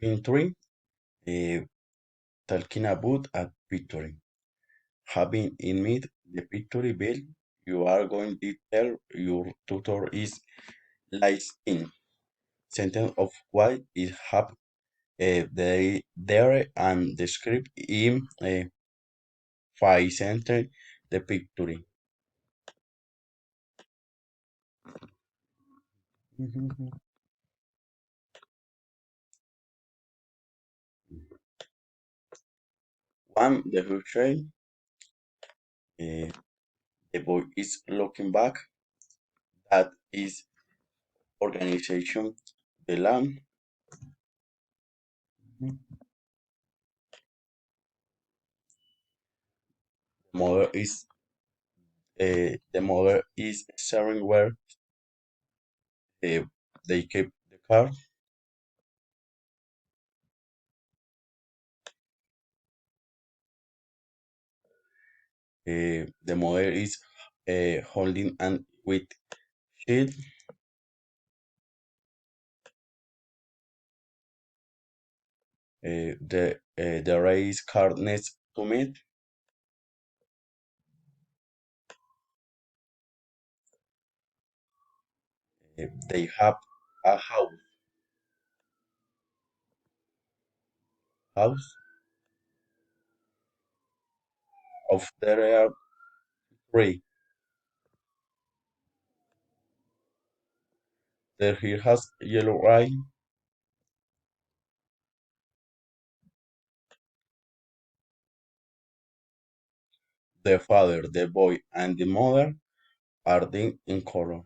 Pin 3, uh, talking about a victory. Having in mind the victory bell, you are going to tell your tutor is lies in sentence of what is happened there and describe in 5 sentence the victory. One, the future, uh, the boy is looking back. That is organization. The lamb, mother is the mother is sharing where uh, they keep the car. The mother is holding and with shield. The race car next to meet. They have a house of there are three. The he has yellow eye. The father, the boy, and the mother are in color.